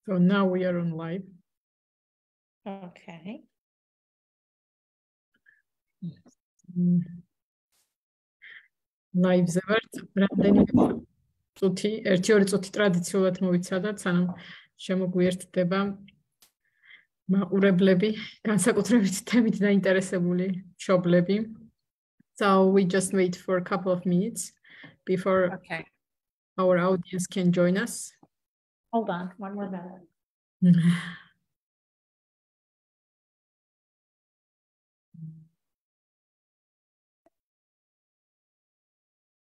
So now we are on live. Okay. Live-ზე ვარ, რამდენი წუთი, 1-2 წუთი ტრადიციულად მოვიცადოთ, სანამ შემოგვიერთდება მაყურებლები, განსაკუთრებით თემით დაინტერესებული მშობლები. So we just wait for a couple of minutes before our audience can join us. Hold on, one more minute.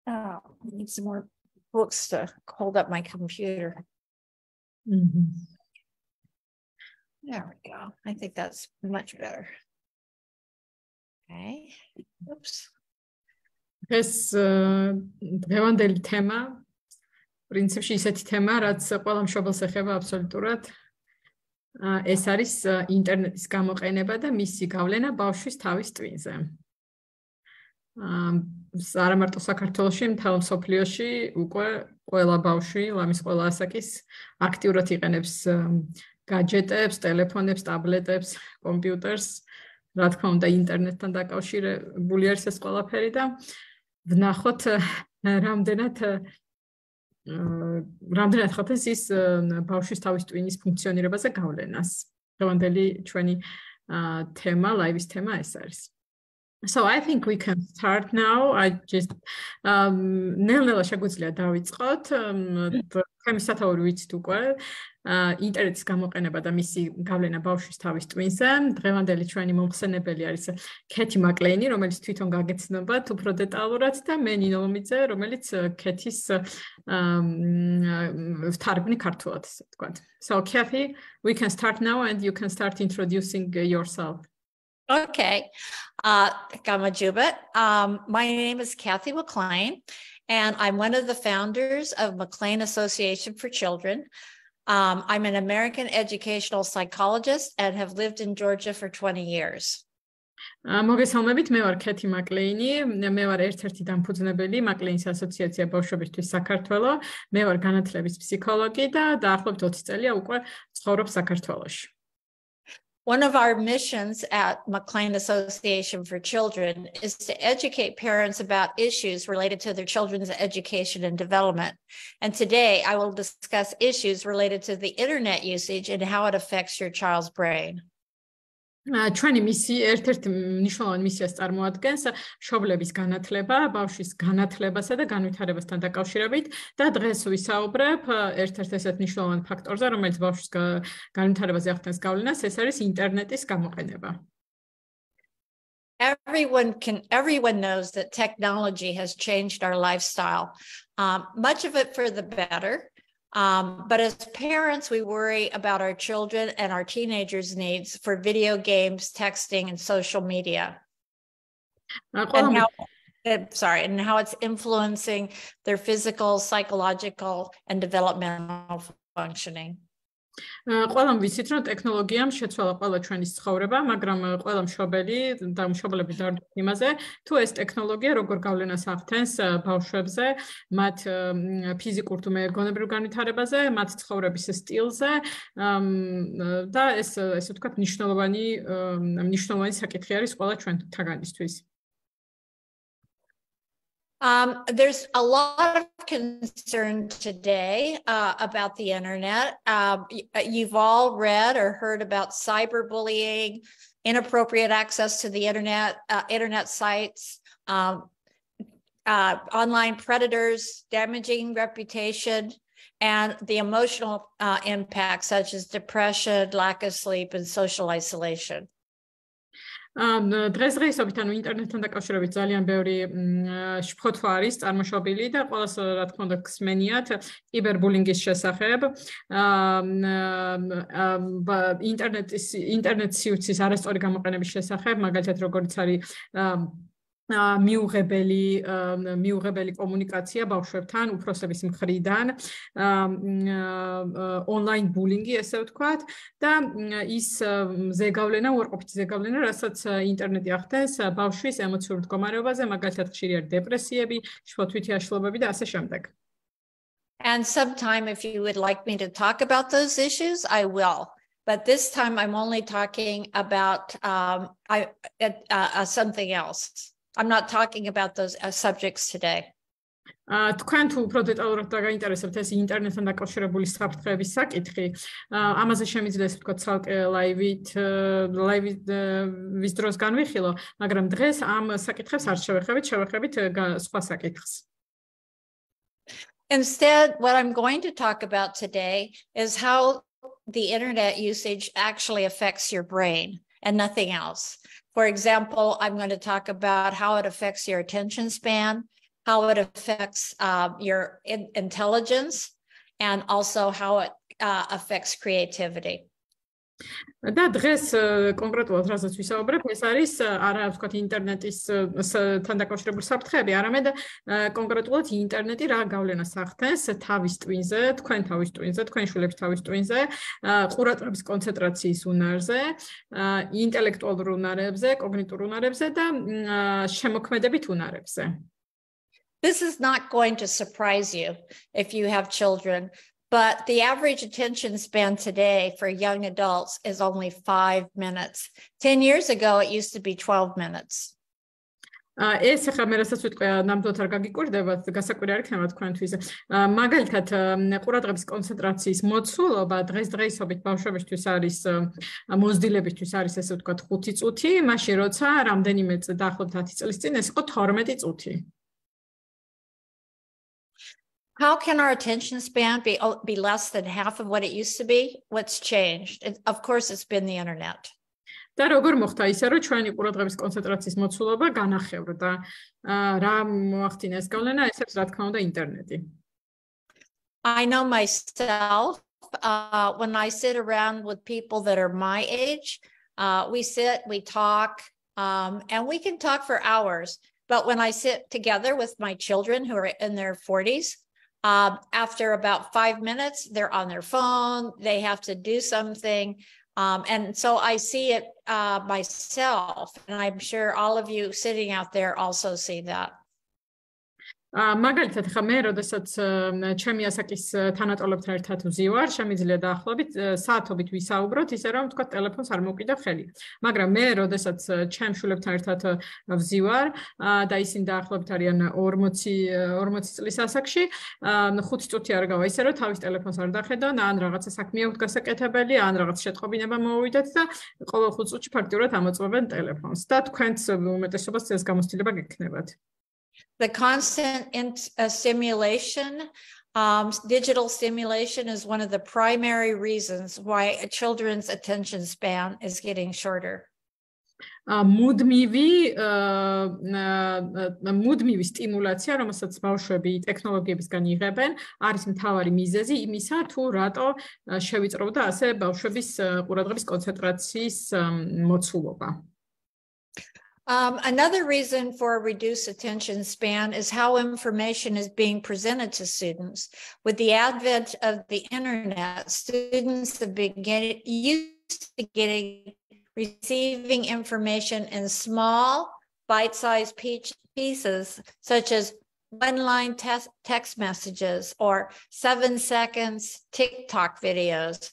Oh, I need some more books to hold up my computer. There we go. I think that's much better. Okay. Oops. ეს დღევანდელი თემა, პრინციპში ისეთი თემა, რაც ყველა მშობელს ეხება აბსოლუტურად. ეს არის ინტერნეტის გამოყენება და მისი გავლენა ბავშვის თავის ტვინზე. არა მარტო საქართველოში, მთელ მსოფლიოში უკვე ყველა ბავშვი, ლამის ყველა ასაკის აქტიურად იყენებს гаджетებს, ტელეფონებს, ტაბლეტებს, კომპიუტერს, რა თქმა უნდა, ინტერნეტთან დაკავშირებული არის ეს ყველაფერი და ვნახოთ რამდენად ხდება ის ბავშვის თავის ტვინის ფუნქციონირებაზე გავლენას. დღევანდელი ჩვენი თემა, ლაივის თემა ეს არის. So I think we can start now. I just ნელ-ნელა შეგვიძლია დავიწყოთ. თემის სათაური ვიცით უკვე. ინტერნეტის გამოყენება და მისი გავლენა ბავშვის თავის ტვინზე. დღევანდელი ჩვენი მომხსენებელი არის ქეთი მაკლეინი, რომელიც თვითონ გაგეცნობათ უფრო დეტალურად და მე ნინო ლომიძე, რომელიც ქეთის ვთარგმნი ქართულად, ასე ვთქვათ. So Kathy, we can start now and you can start introducing yourself. Okay. Gamajubit. My name is Kathy McLean, and I'm one of the founders of McLean Association for Children. I'm an American educational psychologist and have lived in Georgia for 20 years. მოგესალმებით, მე ვარ ქეთი მაკლეინი, მე ვარ ერთ-ერთი დამფუძნებელი მაკლეინის ასოციაცია ბავშვებისთვის საქართველო, მე ვარ განათლების ფსიქოლოგი და დაახლოებით 20 წელია უკვე ცხოვრობ საქართველოში. One of our missions at McLean Association for Children is to educate parents about issues related to their children's education and development. And today I will discuss issues related to the internet usage and how it affects your child's brain. ჩვენი მისი ერთ-ერთი მნიშვნელოვანი მისიას წარმოადგენს მშობლების განათლება, ბავშვის განათლებასა და განვითარებასთან დაკავშირებით და დღეს ვისაუბრებ ერთ-ერთ ესეთ მნიშვნელოვან ფაქტორზე, რომელიც ბავშვის განვითარებაზე ახდენს გავლენას, ეს არის ინტერნეტის გამოყენება. Everyone knows that technology has changed our lifestyle, much of it for the better. But as parents, we worry about our children and our teenagers' needs for video games, texting, and social media. And how it's influencing their physical, psychological, and developmental functioning. ყველამ ვიცით, რომ ტექნოლოგიამ შეცვალა ყველა ჩვენის ცხოვრება, მაგრამ ყველა მშობელი და მშობლები დარდუხ იმაზე, თუ ეს ტექნოლოგია როგორ გავლენას ახდენს ბავშვებზე, მათ ფიზიკურ თუ მეგონებრივ განვითარებაზე, მათ ცხოვრების სტილზე და ესე ვთქვათ, მნიშვნელოვანი საკითხი არის ყველა ჩვენთაგანისთვის. There's a lot of concern today about the internet. You've all read or heard about cyberbullying, inappropriate access to the internet sites, online predators, damaging reputation, and the emotional impacts such as depression, lack of sleep, and social isolation. დღესდღეობით ანუ ინტერნეტთან დაკავშირებით ძალიან ბევრი შფოთვა არის წარმოშობილი და ყველას რა თქმა უნდა გსმენიათ კიბერბულინგის შესახებ. ინტერნეტ სივრცის არასწორი გამოყენების შესახებ, მაგალითად როგორიც არის მიუღებელი კომუნიკაცია ბავშვებთან უფროსების მხრიდან, ონლაინ ბულინგი, ესე ვთქვათ, და ის ზეგავლენა, უარყოფითი ზეგავლენა, რასაც ინტერნეტი ახდენს ბავშვის ემოციურ მდგომარეობაზე, მაგალითად ხშირი არის დეპრესიები, შფოთვითი აშლობები და ასე შემდეგ. And sometime if you would like me to talk about those issues, I will. But this time I'm only talking about something else. I'm not talking about those subjects today. თქვენ თუ უფრო დეტალურად დაგაინტერესებთ ეს ინტერნეტთან დაკავშირებული საფრთხეების საკითხი, ამაზე შემიძლია ესე ვთქვათ ცალკე ლაივის დროს განვიხილო, მაგრამ დღეს ამ საკითხებს არ შევეხებით სხვა საკითხს. Instead, what I'm going to talk about today is how the internet usage actually affects your brain and nothing else. For example, I'm going to talk about how it affects your attention span, how it affects your intelligence, and also how it affects creativity. და დღეს კონკრეტულად რასაც ვისაუბრებ, ეს არის არა ვთქვათ ინტერნეტისთან დაკავშირებული საფრთხეები, არამედ კონკრეტულად ინტერნეტი რა გავლენას ახდენს თავის ტვინზე, თქვენ თავის ტვინზე, თქვენი შვილების თავის ტვინზე, ყურადღების კონცენტრაციის უნარზე, ინტელექტუალურ უნარებზე, კოგნიტურ უნარებზე და შემოქმედებით უნარებზე. This is not going to surprise you if you have children. But the average attention span today for young adults is only 5 minutes. 10 years ago, it used to be 12 minutes. ეს ახლა მე რასაც ვიტყვი, ნამდვილად არ გაგიკვირდებათ, გასაკვირი არ იქნება თქვენთვის. მაგალითად, ყურადღების კონცენტრაციის მოცულობა დღესდღეობით ბავშვებისთვის არის მოზრდილებისთვის არის ესე ვთქვათ 5 წუთი, მაშინ როცა რამდენიმე დაახლოებით 10 წლის წინ ეს იყო 12 წუთი. How can our attention span be less than half of what it used to be? What's changed? Of course, it's been the internet. და როგორ მოხდა ისე, რომ ჩვენი ყურადღების კონცენტრაციის მოცულობა განახევრდა? რა მოახდინა ეს გავლენა? ესეც რა თქმა უნდა ინტერნეტი. I know myself, when I sit around with people that are my age, we sit, we talk, and we can talk for hours. But when I sit together with my children who are in their 40s, after about 5 minutes, they're on their phone, they have to do something. And so I see it myself, and I'm sure all of you sitting out there also see that. მაგალითად, ხა მე როდესაც ჩემი ასაკის თანატოლებთან ერთად ვზივარ, შემიძლია დაახლოებით საათობით ვისაუბროთ, ისე რომ თქვა ტელეფონს არ მოვკიდავ ხელი. მაგრამ მე როდესაც ჩემ შვილებთან ერთად ვზივარ და ისინი დაახლოებით არიან 40 წლის ასაკში, 5 წუთი არ გავა ისე რომ თავის ტელეფონს არ დახედონ, ან რაღაცა საქმე აქვთ გასაკეთებელი, ან რაღაც შეტყობინება მოვიდეთ და ყოველ 5 წუთში ფაქტიურად ამოწმებენ ტელეფონს. და თქვენც უმეტესობას ეს გამოცდილება გექნებათ. The constant stimulation, digital stimulation is one of the primary reasons why a children's attention span is getting shorter. მუდმივი სტიმულაცია, რომელსაც ბავშვები ტექნოლოგიებისგან იღებენ, არის მთავარი მიზეზი იმისა, თუ რატო შევიწროვდა ასე ბავშვების ყურადღების კონცენტრაციის მოცულობა. Another reason for a reduced attention span is how information is being presented to students. With the advent of the internet, students have been used to receiving information in small, bite-sized pieces, such as one-line text messages or 7 seconds TikTok videos.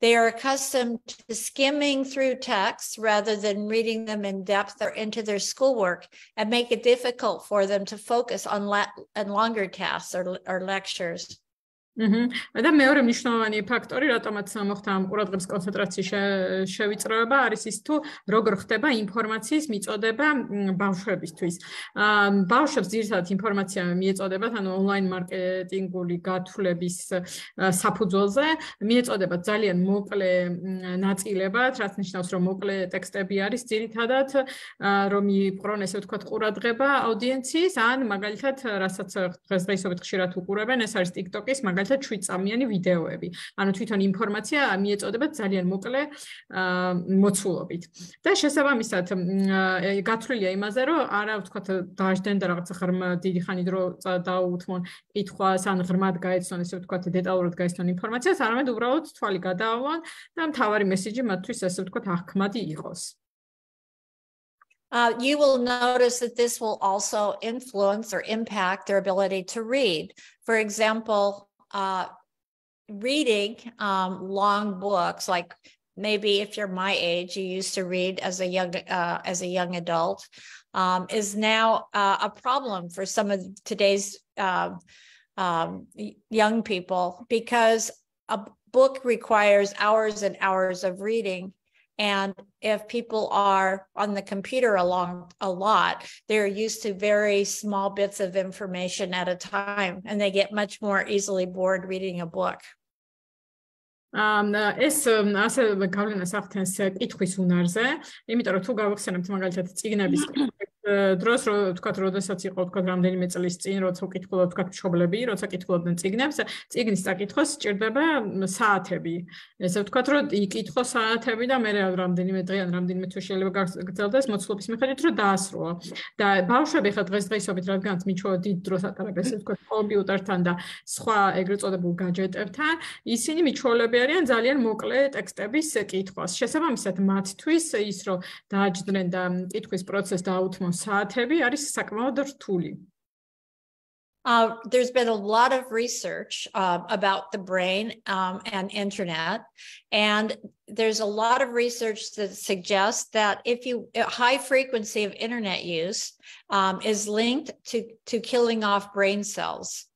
They are accustomed to skimming through texts rather than reading them in depth or into their schoolwork, and make it difficult for them to focus on longer tasks or lectures. და მეორე მნიშვნელოვანი ფაქტორი, რატომაც მოხდა ამ ყურადღების კონცენტრაციის შევიწროება, არის ის თუ როგორ ხდება ინფორმაციის მიწოდება ბავშვებისთვის. ბავშვებს ძირითადად ინფორმაცია მიეწოდებათ, ანუ ონლაინ მარკეტინგული გათვლების საფუძველზე, მიეწოდებათ ძალიან მოკლე ნაწილებად, რაც ნიშნავს, რომ მოკლე ტექსტები არის ძირითადად, რომ მიყრონ ესე ვთქვათ ყურადღება აუდიენციის, ან მაგალითად, რასაც დღესდღეობით ხშირად უყურებენ, ეს არის TikTok-ის მაგალითად 7-წამიანი ვიდეოები. ანუ თვითონ ინფორმაცია მიეწოდება ძალიან მოკლე მოცულობით. და შესაბამისად გათვლილია იმაზე, რომ არა ვთქვათ დაждენ და რაღაცა დიდი ხანი დრო დაუთმონ კითხვას, ან ღრმად გაეცნონ, ესე ვთქვათ დეტალურად გაეცნონ ინფორმაციას, არამედ უბრალოდ თვალი გადაავლონ და მთავარი მესიჯი მათთვის ესე ვთქვათ აღქმადი იყოს. You will notice that this will also influence or impact their ability to read. For example, reading long books, like maybe if you're my age, you used to read as a young adult, is now a problem for some of today's young people, because a book requires hours and hours of reading. And if people are on the computer a lot, they're used to very small bits of information at a time, and they get much more easily bored reading a book. ეს ასე გავლენას ახდენს კითხვის უნარზე, იმიტომ რომ თუ გავახსენებთ მაგალითად წიგნების დროს, თქვათ, როდესაც იყო თქვათ რამდენიმე წლის წინ, როცა უკითხულობ თქვათ მშობლები, როცა კითხულობდნენ წიგნებს, წიგნის წაკითხოს სჭირდება საათები. ესე ვთქვათ, რომ იკითხო საათები და მე რამდენიმე დღე ან რამდენიმე თვის შეიძლება გაგრძელდეს მოცულობის მიხედვით, რომ დაასრულო. და ბავშვები ხა დღესდღეობით, რადგან მიჩვევა დიდ დროს ატარებს, ესე ვთქვათ, კომპიუტერთან და სხვა ეგრეთ წოდებულ გაჯეტებთან, ისინი მიჩვეულები არიან ძალიან მოკლე ტექსტების კითხვას. შესაბამისად, მათთვის ის რომ დააჯდნენ და კითხვის პროცესს დაუთმონ საათები არის საკმაოდ რთული. There's been a lot of research about the brain and internet, and there's a lot of research that suggests that a high frequency of internet use is linked to killing off brain cells.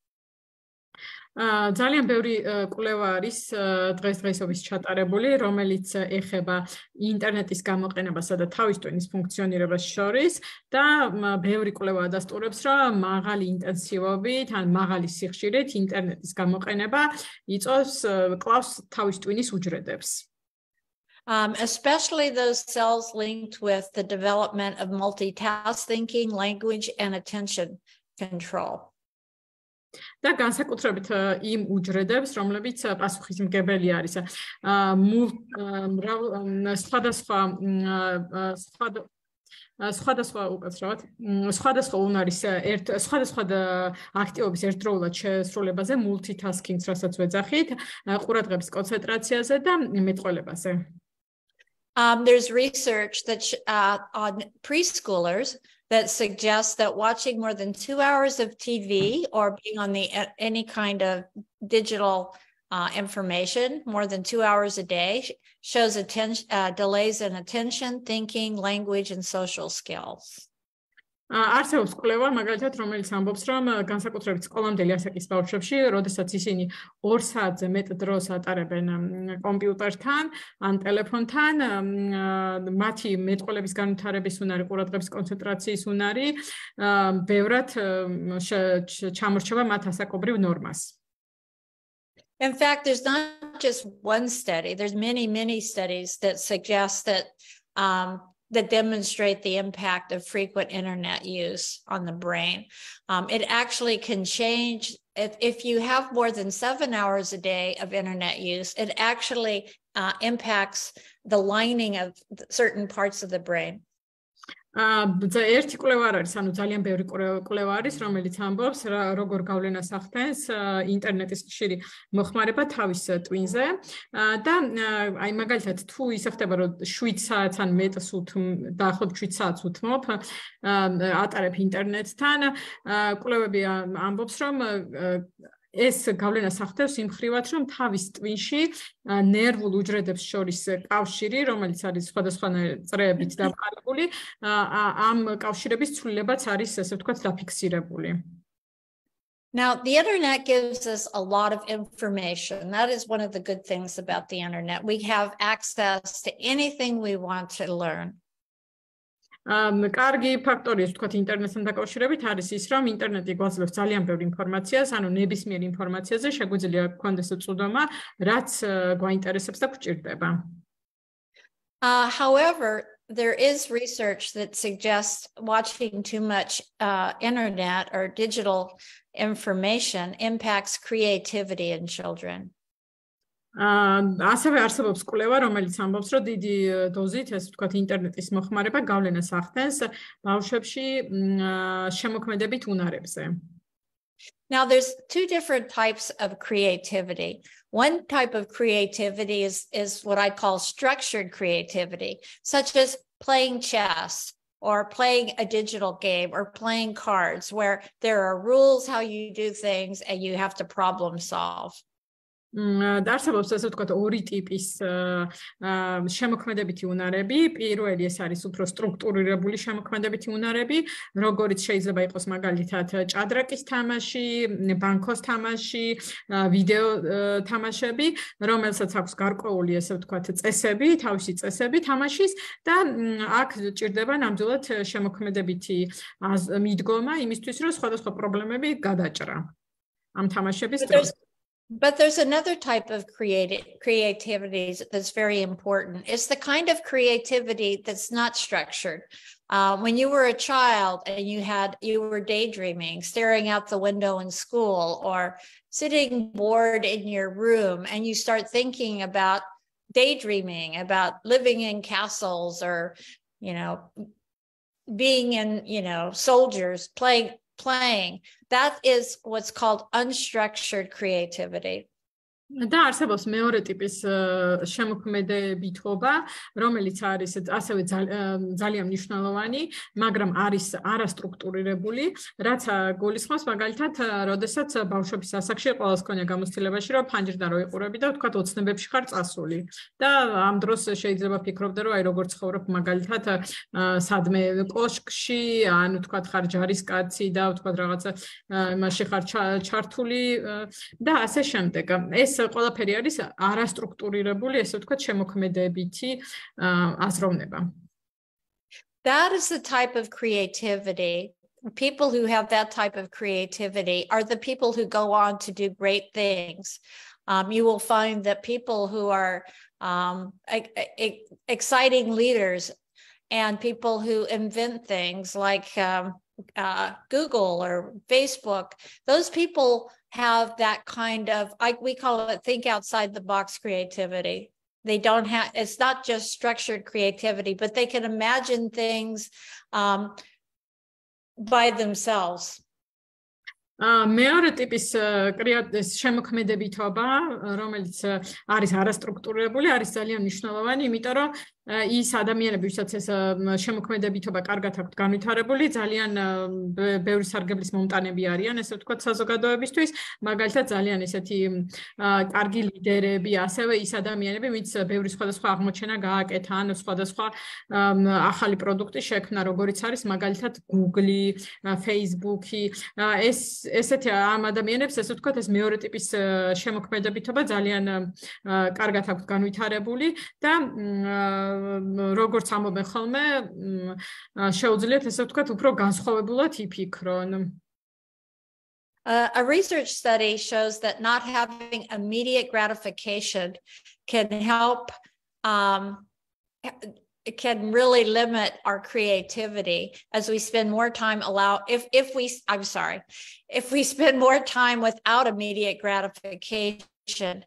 ძალიან ბევრი კვლევა არის დღესდღეობით ჩატარებული, რომელიც ეხება ინტერნეტის გამოყენებასა და თავის ტვინის ფუნქციონირებას შორის და ბევრი კვლევა ადასტურებს, რომ მაღალი ინტენსივობით ან მაღალი სიხშირით ინტერნეტის გამოყენება კლავს თავის ტვინის უჯრედებს. Especially those cells linked with the development of multitask thinking, language, and attention control. და განსაკუთრებით იმ უჯრედებს, რომლებიც პასუხისმგებელი არის სხვადასხვა უნარის სხვადასხვა აქტივობის ერთდროულად შესრულებაზე, multitasking-ს, რასაც ვეძახით, ყურადღების კონცენტრაციაზე და მეტყველებაზე. There's research that on preschoolers that suggests that watching more than 2 hours of TV or being on any kind of digital information more than 2 hours a day shows delays in attention, thinking, language, and social skills. არსებობს კვლევა, მაგალითად, რომელიც ამბობს, რომ განსაკუთრებით სკოლამდელი ასაკის ბავშვებში, როდესაც ისინი 2 საათზე მეტ დროს ატარებენ კომპიუტერთან ან ტელეფონთან, მათი მეტყველების განვითარების უნარი, ყურადღების კონცენტრაციის უნარი ბევრად ჩამორჩება მათ ასაკობრივ ნორმას. In fact, there's not just one study. There's many studies that suggest that that demonstrate the impact of frequent internet use on the brain. It actually can change if you have more than 7 hours a day of internet use. It actually impacts the lining of certain parts of the brain. ერთი კვლევა არის, ანუ ძალიან ბევრი კვლევა არის, რომელიც ამბობს, როგორ გავლენას ახდენს ინტერნეტის ხშირი მოხმარება თავის ტვინზე და აი მაგალითად თუ ისე ხდება, რომ 7 საათს ან მეტს დაახლოებით 7 საათს უთმობ, ატარებ ინტერნეტთან, კვლევები ამბობს, რომ ეს გავლენას ახდენს იმ ხრივად, რომ თავის ტვინში ნერვულ უჯრედებს შორის კავშირი, რომელიც არის სხვადასხვა წრეებით დამყარებული, ამ კავშირების ცვლილებაც არის, ესე ვთქვათ, დაფიქსირებული. Now, the internet gives us a lot of information. That is one of the good things about the internet. We have access to anything we want to learn. კარგი ფაქტორი, ვთქვათ, ინტერნეტთან დაკავშირებით არის ის, რომ ინტერნეტი გვაძლევს ძალიან ბევრ ინფორმაციას, ანუ ნებისმიერ ინფორმაციაზე შეგვიძლია გქონდეს წვდომა, რაც გვაინტერესებს და გვჭირდება. However, there is research that suggests watching too much internet or digital information impacts creativity in children. ასევე არსებობს კვლევა, რომელიც ამბობს, რომ დიდი დოზით, ეს ვთქვათ, ინტერნეტის მოხმარება გავლენას ახდენს ბავშვებში შემოქმედებით უნარებზე. Now, there's two different types of creativity. One type of creativity is what I call structured creativity, such as playing chess or playing a digital game or playing cards where there are rules how you do things and you have to problem solve. არსებობს ასე ვთქვათ ორი ტიპის შემოქმედებითი უნარები. პირველი ეს არის უფრო სტრუქტურირებული შემოქმედებითი უნარები, როგორიც შეიძლება იყოს მაგალითად ჭადრაკის თამაში, ბანკოს თამაში, ვიდეო თამაშები, რომელსაც აქვს გარკვეული ასე ვთქვათ წესები, თავისი წესები თამაშის და აქ ჭირდება ნამდვილად შემოქმედებითი მიდგომა იმისთვის, რომ სხვადასხვა პრობლემები გადაჭრა ამ თამაშების დროს. But there's another type of creativity that's very important. It's the kind of creativity that's not structured. When you were a child and you were daydreaming, staring out the window in school, or sitting bored in your room, and you start thinking about daydreaming, about living in castles, or being in soldiers, playing, that is what's called unstructured creativity. და არსებობს მეორე ტიპის შემოქმედებითობა, რომელიც არის ასევე ძალიან მნიშვნელოვანი, მაგრამ არის არასტრუქტურირებული, რაც გულისხმობს მაგალითად, როდესაც ბავშვების ასაკში ყველას ქონია გამოცდილებაში, რომ ფანჯრიდან რო იყურები და ვთქვათ ოცნებებში ხარ წასული. და ამ დროს შეიძლება ფიქრობდე, რომ როგორ ცხოვრობ მაგალითად სადმე კოშკში, ან ვთქვათ ხარ ჯარისკაცი და ვთქვათ რაღაცა იმაში ხარ ჩართული და ასე შემდეგ. ეს ყველაფერი არის არასტრუქტურირებული, ესე ვთქვათ, შემოქმედებითი აზროვნება. That is the type of creativity. People who have that type of creativity are the people who go on to do great things. You will find that people who are exciting leaders and people who invent things like Google or Facebook, those people have that kind of, we call it think outside the box creativity. They don't have, it's not just structured creativity, but they can imagine things by themselves. მეორე ტიპის შემოქმედებითობა, რომელიც არის არასტრუქტურირებული, არის ძალიან მნიშვნელოვანი, იმიტომ რომ ის ადამიანები, ვისაც ეს შემოქმედებითობა კარგად აქვთ განვითარებული, ძალიან ბევრი სარგებლის მომტანები არიან, ესე ვთქვათ, საზოგადოებისთვის, მაგალითად ძალიან ესეთი კარგი ლიდერები, ასევე ის ადამიანები, ვინც ბევრი სხვადასხვა აღმოჩენა გააკეთა, ან სხვადასხვა ახალი პროდუქტი შექმნა, როგორიც არის მაგალითად Google, Facebook-ი, ესეთი ამ ადამიანებს, ესე ვთქვათ, ეს მეორე ტიპის შემოქმედებითობა ძალიან კარგად აქვთ განვითარებული და როგორც ამობენ ხოლმე, შეუძლიათ ესე ვთქვათ, უფრო განსხვავებულად იფიქრონ. A research study shows that not having immediate gratification can help, it can really limit our creativity as we spend more time if we spend more time without immediate gratification,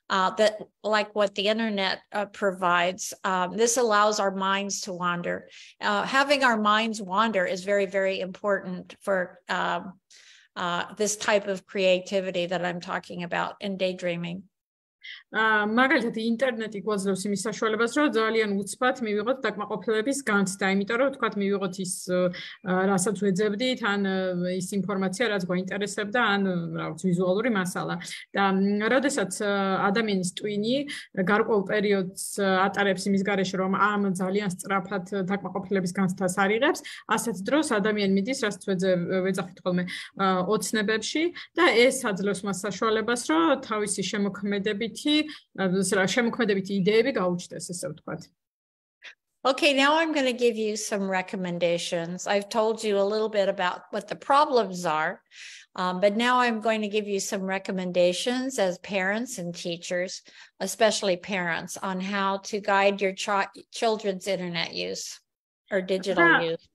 that like what the internet provides, this allows our minds to wander. Having our minds wander is very, very important for this type of creativity that I'm talking about in daydreaming. მაგალითად ინტერნეტი გვაძლევს იმის საშუალებას, რომ ძალიან უცბად მივიღოთ დაკმაყოფილების განცდა, იმიტომ რომ ვთქვათ მივიღოთ ის რასაც ვეძებდით, ან ის ინფორმაცია, რაც გვაინტერესებდა, ან რაღაც ვიზუალური მასალა. და როდესაც ადამიანის ტვინი გარკვეულ პერიოდს ატარებს იმის გარეშე, რომ ამ ძალიან სწრაფად დაკმაყოფილების განცდას არიღებს, ასეთ დროს ადამიანი მიდის, რაც ვეძახით ხოლმე ოცნებებში და ეს აძლევს მას საშუალებას, რომ თავისი შემოქმედებითი იდეები გაუჩნდეს, ესე ვთქვათ. Okay, now I'm going to give you some recommendations. I've told you a little bit about what the problems are, but now I'm going to give you some recommendations as parents and teachers, especially parents, on how to guide your children's internet use or digital use.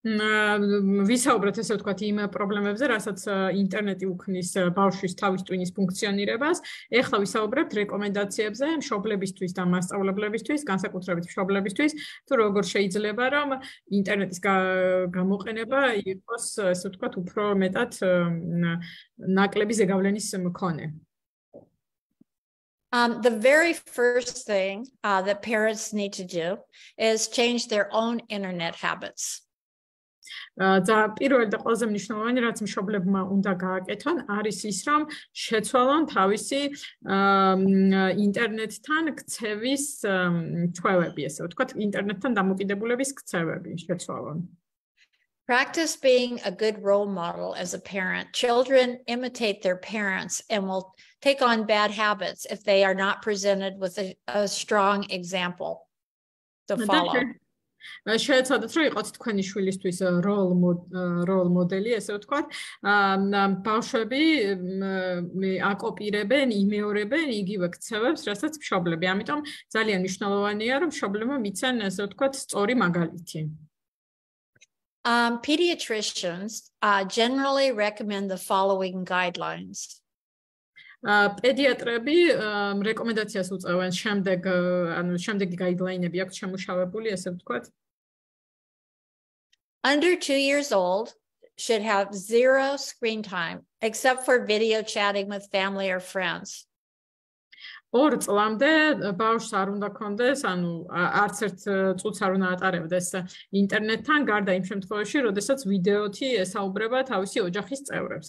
ვისაუბრეთ ესე ვთქვათ იმ პრობლემებზე, რასაც ინტერნეტი უქმნის ბავშვის თავის ტვინის ფუნქციონირებას. ეხლა ვისაუბრებთ რეკომენდაციებზე მშობლებისთვის და მასწავლებლებისთვის, განსაკუთრებით მშობლებისთვის, თუ როგორ შეიძლება რომ ინტერნეტის გამოყენება იყოს ესე ვთქვათ უფრო მეტად ნაკლები ზეგავლენის მქონე. The very first thing that parents need to do is change their own internet habits. და პირველი და ყველაზე მნიშვნელოვანი რაც მშობლებმა უნდა გააკეთონ არის ის რომ შეცვალონ თავისი ინტერნეტთან ქცევის ჩვევები ესე ვთქვათ ინტერნეტთან დამოკიდებულების ქცევები შეცვალონ. Practice being a good role model as a parent. Children imitate their parents and will take on bad habits if they are not presented with a strong example to follow. შეეცადოთ რომ იყოთ თქვენი შვილისთვის როლ მოდელი ესე ვთქვათ ბავშვები აკოპირებენ იმეორებენ იგივე ქცევებს რასაც მშობლები ამიტომ ძალიან მნიშვნელოვანია რომ მშობლებმა მიცან ესე ვთქვათ სწორი მაგალითი. Pediatricians generally recommend the following guidelines. პედიატრები რეკომენდაციას უწევენ შემდეგი გაიდლაინები აქვს შემუშავებული ესე ვთქვათ. Under 2 years old should have 0 screen time except for video chatting with family or friends. 2 წლამდე ბავშვს არ უნდა ქონდეს, არც ერთ წუთს არ უნდა ატარებდეს ინტერნეტთან, გარდა იმ შემთხვევაში, როდესაც ვიდეოთი ესაუბრება თავისი ოჯახის წევრებს,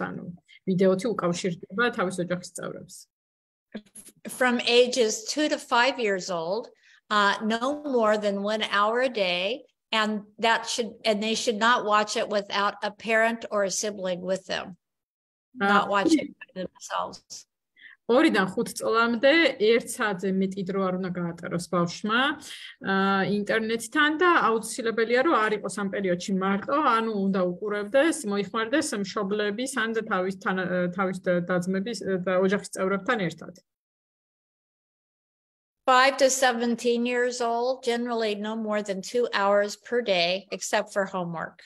ვიდეოთი უკავშირდება თავის ოჯახის წევრებს. From ages 2 to 5 years old, no more than 1 hour a day, and they should not watch it without a parent or a sibling with them. Not watch it by themselves. 2-დან 5 წლამდე 1 საათზე მეტი დრო არ უნდა გაატაროს ბავშვმა ინტერნეტთან და აუცილებელია რომ არ იყოს ამ პერიოდში მარტო, უნდა უყურებდეს, მოიხმარდეს მშობლების ან თავის დაძმების და ოჯახის წევრებთან ერთად. 5 to 17 years old, generally no more than 2 hours per day, except for homework.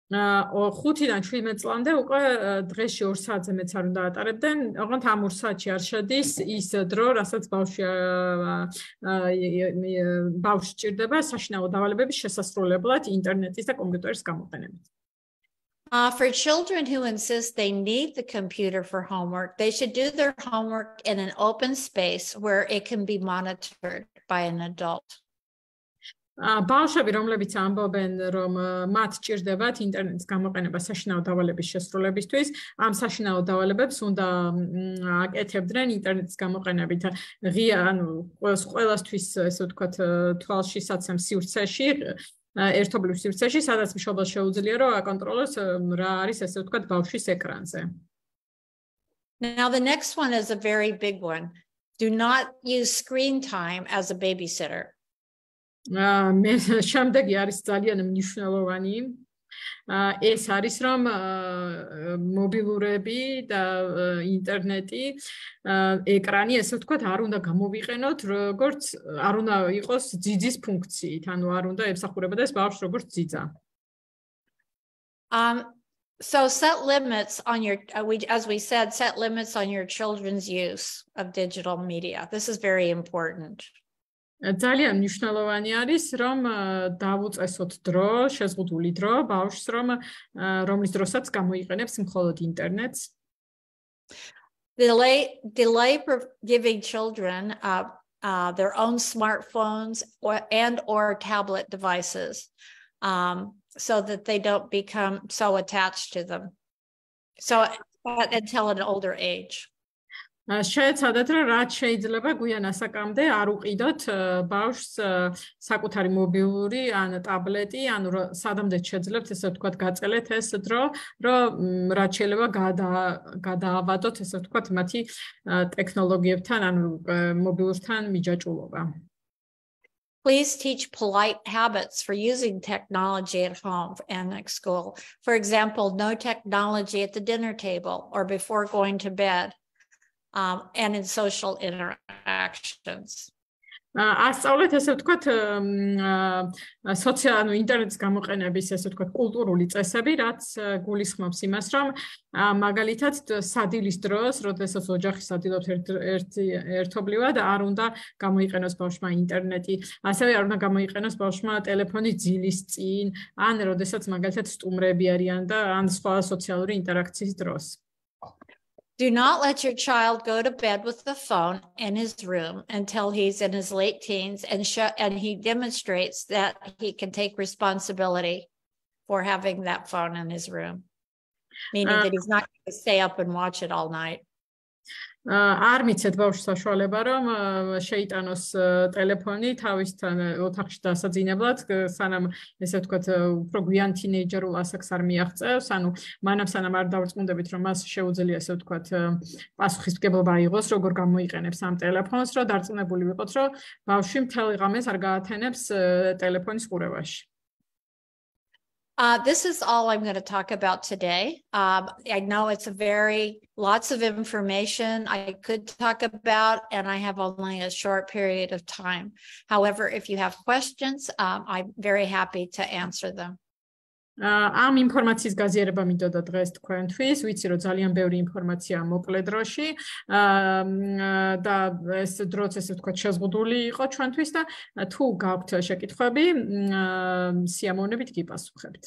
5-დან 17 წლამდე უკვე დღეში 2 საათზე მეც არ უნდა ატარებდნენ, ოღონდ ამ 2 საათში არ შედის ის დრო, რასაც ბავშვს სჭირდება საშინაო დავალებების შესასრულებლად ინტერნეტის და კომპიუტერის გამოყენებით. For children who insist they need the computer for homework, they should do their homework in an open space where it can be monitored by an adult. ბავშვები, რომლებიც ამბობენ, რომ მათ სჭირდებათ ინტერნეტის გამოყენება საშინაო დავალების შესრულებისთვის, ამ საშინაო დავალებებს უნდა აკეთებდნენ ინტერნეტის გამოყენებით ღია, ყველასთვის, ესე ვთქვათ, თვალში საცემ სივრცეში, ერთობლივ სივრცეში, სადაც მშობელს შეუძლია, რომ აკონტროლოს რა არის, ესე ვთქვათ, ბავშვის ეკრანზე. Now the next one is a very big one. Do not use screen time as a babysitter. შემდეგი არის ძალიან მნიშვნელოვანი. ეს არის რომ მობილურები და ინტერნეტი, ეკრანი, ესე ვთქვათ, არ უნდა გამოვიყენოთ, როგორც არ უნდა იყოს ძიძის ფუნქციით, არ უნდა ემსახურებოდეს ბავშვს როგორც ძიძა. So set limits on as we said, set limits on your children's use of digital media. This is very important. ძალიან მნიშვნელოვანი არის რომ დავუწესოთ დრო, შეზღუდული დრო ბავშვს რომლის დროსაც გამოიყენებს მხოლოდ ინტერნეტს. Delay giving children their own smartphones or tablet devices so that they don't become so attached to them. So until an older age. შეეცადეთ რომ რაც შეიძლება გვიან ასაკამდე არ უყიდოთ ბავშვს საკუთარი მობილური ან ტაბლეტი ან სადამდე შეძლებთ ესე ვთქვათ გაწელეთ ეს დრო რომ რაც შეიძლება გადაავადოთ ესე ვთქვათ მათი ტექნოლოგიებთან ან მობილურთან მიჯაჭვულობა. Please teach polite habits for using technology at home and at school. For example, no technology at the dinner table or before going to bed. And in social interactions. ასწავლეთ ესე ვთქვათ ინტერნეტის გამოყენების ესე ვთქვათ კულტურული წესები, რაც გულისხმობს იმას, რომ მაგალითად სადილის დროს, როდესაც ოჯახი სადილობს ერთობლივად, არ უნდა გამოიყენოს ბავშვმა ინტერნეტი, ასევე არ უნდა გამოიყენოს ბავშვმა ტელეფონი ძილის წინ, ან როდესაც მაგალითად სტუმრები არიან და ან სხვა სოციალური ინტერაქციის დროს. Do not let your child go to bed with the phone in his room until he's in his late teens and he demonstrates that he can take responsibility for having that phone in his room, meaning that he's not going to stay up and watch it all night. არ მიცეთ ბავშვს საშუალება რომ შეიტანოს ტელეფონი თავისთან ოთახში დასაძინებლად, სანამ ესე ვთქვათ უფრო გვიან თინეიჯერულ ასაკს არ მიაღწევს, ანუ მანამ სანამ არ დავწმუნდებით რომ მას შეუძლია ესე ვთქვათ პასუხისმგებლობა აიღოს, როგორ გამოიყენებს ამ ტელეფონს, რომ დარწმუნებული ვიყოთ, რომ ბავშვი მთელი ღამეს არ გაათენებს ტელეფონის ყურებაში. This is all I'm going to talk about today. I know it's lots of information I could talk about, and I have only a short period of time. However, if you have questions, I'm very happy to answer them. ამ ინფორმაციის გაზიარება მინდოდა დღეს თქვენთვის, ვიცი რომ ძალიან ბევრი ინფორმაციაა მოკლე დროში და ეს დროც ესე ვთქვათ შეზღუდული იყო ჩვენთვის და თუ გაქვთ შეკითხვები, სიამოვნებით გიპასუხებთ.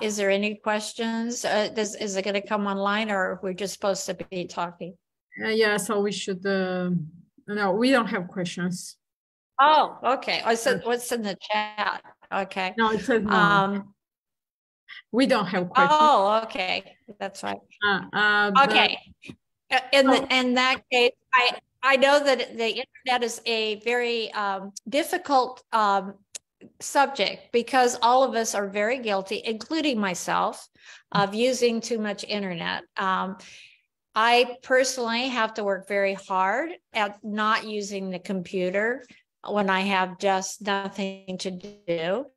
Is there any questions? Is it going to come online, or we're just supposed to be talking? Yeah, so we should no, we don't have questions. Oh, okay. I said, what's in the chat? Okay. No, it says no. We don't have questions. Oh, okay. That's right. Okay. In that case, I know that the internet is a very difficult subject because all of us are very guilty, including myself, of using too much internet. I personally have to work very hard at not using the computer when I have just nothing to do.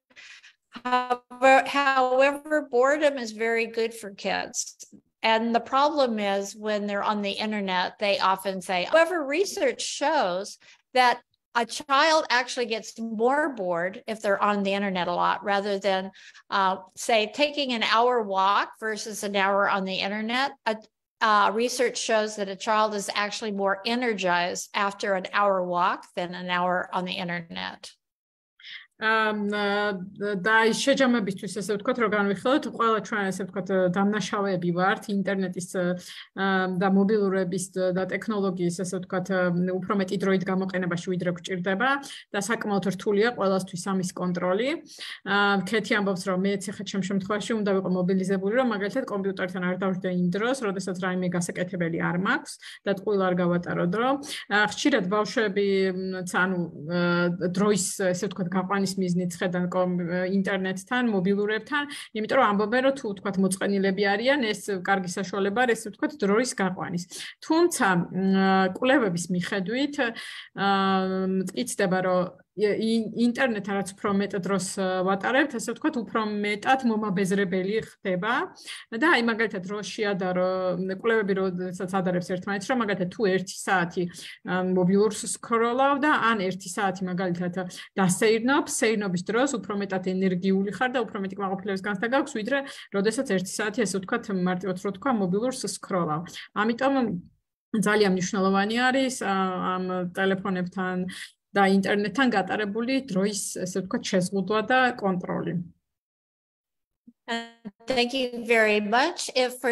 However, boredom is very good for kids. And the problem is when they're on the internet, they often say, however, research shows that a child actually gets more bored if they're on the internet a lot rather than, say, taking an hour walk versus an hour on the internet. Research shows that a child is actually more energized after an hour walk than an hour on the internet. და შეჯამებისთვის ესე ვთქვათ, რომ განვიხილოთ, ყველა ჩვენ ესე ვთქვათ დამნაშავეები ვართ ინტერნეტის და მობილურების და ტექნოლოგიის ესე ვთქვათ უფრო მეტი დროით გამოყენებაში ვიდრე გვჭირდება და საკმაოდ რთულია ყველასთვის ამის კონტროლი. ქეთი ამბობს, რომ მეც ახლა ჩემ შემთხვევაში უნდა ვიყო მობილიზებული, რომ მაგალითად კომპიუტერთან არ დავждე იმ დროს, როდესაც რაიმე გასაკეთებელი არ მაქვს და ტყუილ არ გავატარო დრო. ხშირად ბავშვები ანუ დროის ესე ვთქვათ გაყვანის მიზნით ხედან ინტერნეტთან, მობილურებთან, იმიტომ რომ ამბობენ, რომ თუ ვთქვათ მოწყენილები არიან, ეს კარგი საშუალება არის, ესე ვთქვათ, დროის გაყვანის. თუმცა კვლევების მიხედვით მტკიცდება, რომ ინტერნეტ რაც უფრო მეტ დროს ვატარებთ, ასე ვთქვათ, უფრო მეტად მომაბეზრებელი ხდება და აი მაგალითად რო შეადარო კვლევები როდესაც ადარებს ერთმანეთს, რომ მაგალითად თუ 1 საათი მობილურს სკროლავ და ან 1 საათი მაგალითად დასეირნობ, სეირნობის დროს უფრო მეტად ენერგიული ხარ და უფრო მეტი კმაყოფილების განცდა გაქვს, ვიდრე როდესაც 1 საათი ასე ვთქვათ, მარტივად რო თქვა, მობილურს სკროლავ. ამიტომ ძალიან მნიშვნელოვანი არის ამ ტელეფონებთან და ინტერნეტთან გატარებული დროის ესე ვთქვათ შეზღუდვა და კონტროლი. Thank you very much. If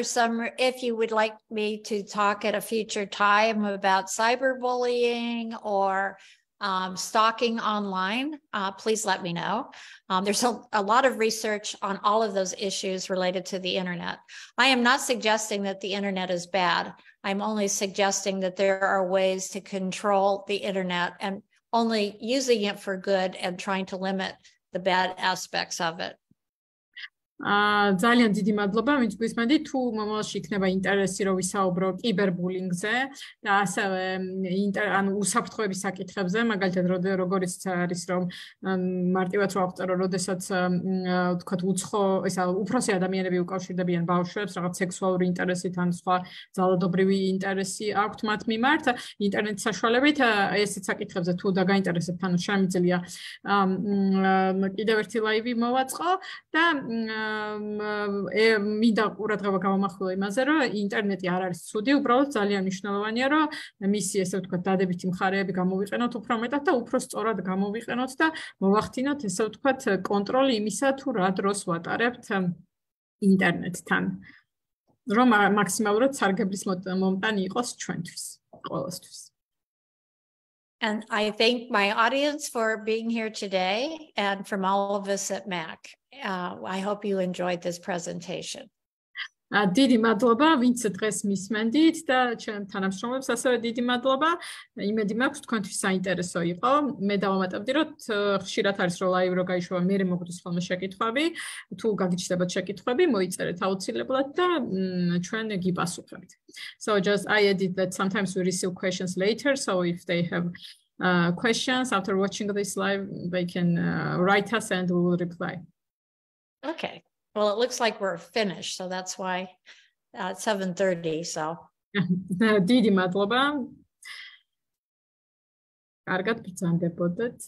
you would like me to talk at a future time about cyberbullying or stalking online, please let me know. There's a lot of research on all of those issues related to the internet. I am not suggesting that the internet is bad. I'm only suggesting that there are ways to control the internet and only using it for good and trying to limit the bad aspects of it. ძალიან დიდი მადლობა, ვინც გვისმენდი, თუ მომავალში იქნება ინტერესი რომ ვისაუბრო კიბერბულინგზე და ასევე ანუ უსაფრთხოების საკითხებზე, მაგალითად როგორიც არის რომ მარტივად რო აღწერო, როდესაც ვთქვათ უცხო, ესა უფროსი ადამიანები უკავშირდებიან ბავშვებს რაღაც სექსუალური ინტერესით ან სხვა ძალადობრივი ინტერესი აქვთ მათ მიმართ, ინტერნეტის საშუალებით ესეთ საკითხებზე თუ დაგაინტერესებთ, ანუ შემიძლია კიდევ ერთი ლაივი მოვაწყო და მინდა ყურადღება გავამახვილო იმაზე, რომ ინტერნეტი არ არის ცუდი, უბრალოდ ძალიან მნიშვნელოვანია, რომ მისი ესე ვთქვათ დადებითი მხარეები გამოვიყენოთ უფრო მეტად და უფრო სწორად გამოვიყენოთ და მოვახდინოთ ესე ვთქვათ კონტროლი იმისა, თუ რა დროს ვატარებთ ინტერნეტთან. რომ მაქსიმალურად სარგებლის მომტანი იყოს ჩვენთვის, ყველასთვის. And I thank my audience for being here today and from all of us at MAC. I hope you enjoyed this presentation. დიდი მადლობა, ვინც დღეს მისმენდით და ჩემ თანამშრომლებს ასევე დიდი მადლობა. იმედი მაქვს თქვენთვის საინტერესო იყო. მე დავამატებდი, რომ ხშირად არის რომ ლაივ რო გაიშვა, მე მოგდის ხოლმე შეკითხვები, თუ გაგიჩნდებათ შეკითხვები, მოიწერეთ აუცილებლად და ჩვენ გიპასუხებთ. So just I added that sometimes we receive questions later, so if they have questions after watching this live, they can write us and we will reply. Okay. Well, it looks like we're finished, so that's why it's 7:30, so. დიდი მადლობა. კარგად ბრძანდებოდეთ.